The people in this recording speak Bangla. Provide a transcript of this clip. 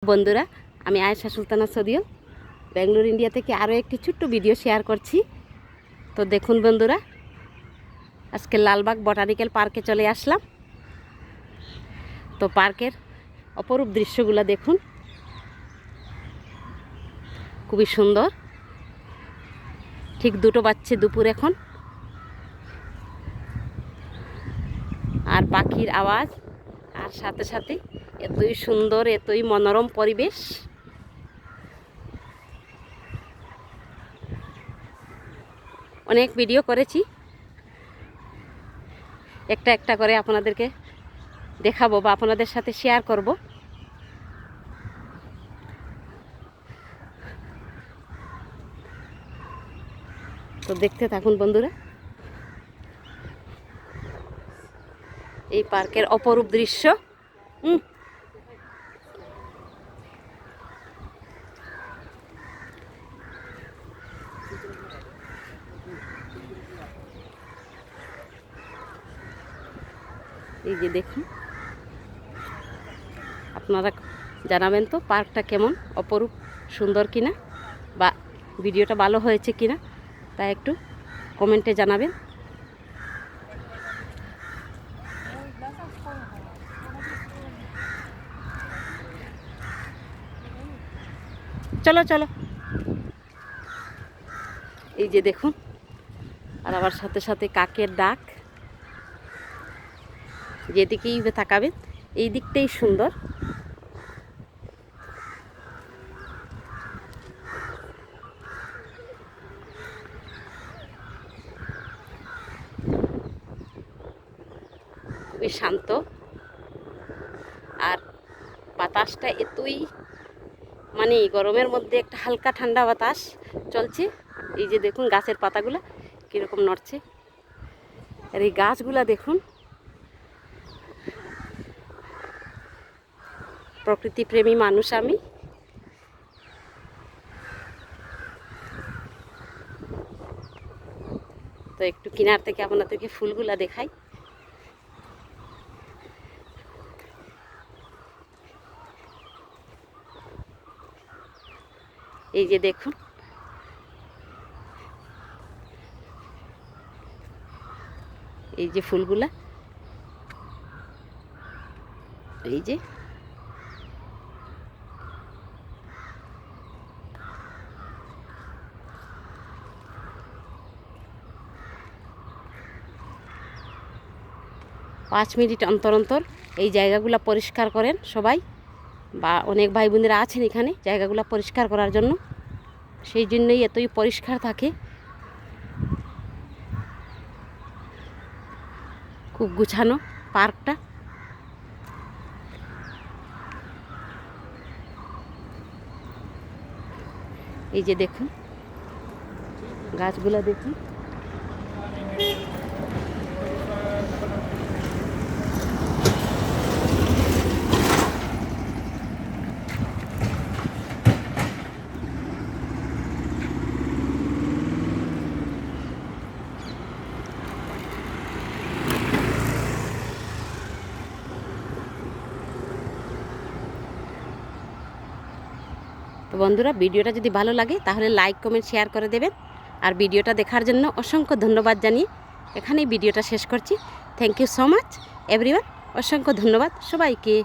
বন্ধুরা, আমি আয়েশা সুলতানা সদিও ব্যাঙ্গালোর ইন্ডিয়া থেকে আরও একটি ছোট্ট ভিডিও শেয়ার করছি। তো দেখুন বন্ধুরা, আজকে লালবাগ বটানিক্যাল পার্কে চলে আসলাম। তো পার্কের অপরূপ দৃশ্যগুলো দেখুন, খুবই সুন্দর। ঠিক 2টো বাজছে দুপুর এখন, আর পাখির আওয়াজ, আর সাথে সাথে এতই সুন্দর, এতই মনোরম পরিবেশ। অনেক ভিডিও করেছি, একটা একটা করে আপনাদেরকে দেখাবো বা আপনাদের সাথে শেয়ার করব। তো দেখতে থাকুন বন্ধুরা, এই পার্কের অপরূপ দৃশ্য। এই যে দেখুন, আপনারা জানাবেন তো পার্কটা কেমন, অপরূপ সুন্দর কিনা, বা ভিডিওটা ভালো হয়েছে কিনা, তা একটু কমেন্টে জানাবেন। চলো চলো, এই যে দেখুন, আর আবার সাথে সাথে কাকের ডাক। যেদিকেই তাকাবেন এই দিকটাই সুন্দর। খুবই শান্ত, আর বাতাসটা এতই, মানে গরমের মধ্যে একটা হালকা ঠান্ডা বাতাস চলছে। এই যে দেখুন গাছের পাতাগুলো কীরকম নড়ছে, আর এই গাছগুলা দেখুন। প্রকৃতিপ্রেমী মানুষ আমি। তো একটু কিনার থেকে আপনাদেরকে ফুলগুলা দেখাই। এই যে দেখুন, এই যে ফুলগুলা, এই যে পাঁচ মিনিট অন্তর অন্তর এই জায়গাগুলো পরিষ্কার করেন সবাই, বা অনেক ভাই বোনেরা আছেন এখানে জায়গাগুলো পরিষ্কার করার জন্য। সেই জন্যই এতই পরিষ্কার থাকে, খুব গুছানো পার্কটা। এই যে দেখুন গাছগুলো দেখুন। তো বন্ধুরা, ভিডিওটা যদি ভালো লাগে তাহলে লাইক কমেন্ট শেয়ার করে দেবেন। আর ভিডিওটা দেখার জন্য অসংখ্য ধন্যবাদ জানিয়ে এখানেই ভিডিওটা শেষ করছি। Thank you so much everyone. অসংখ্য ধন্যবাদ সবাইকে।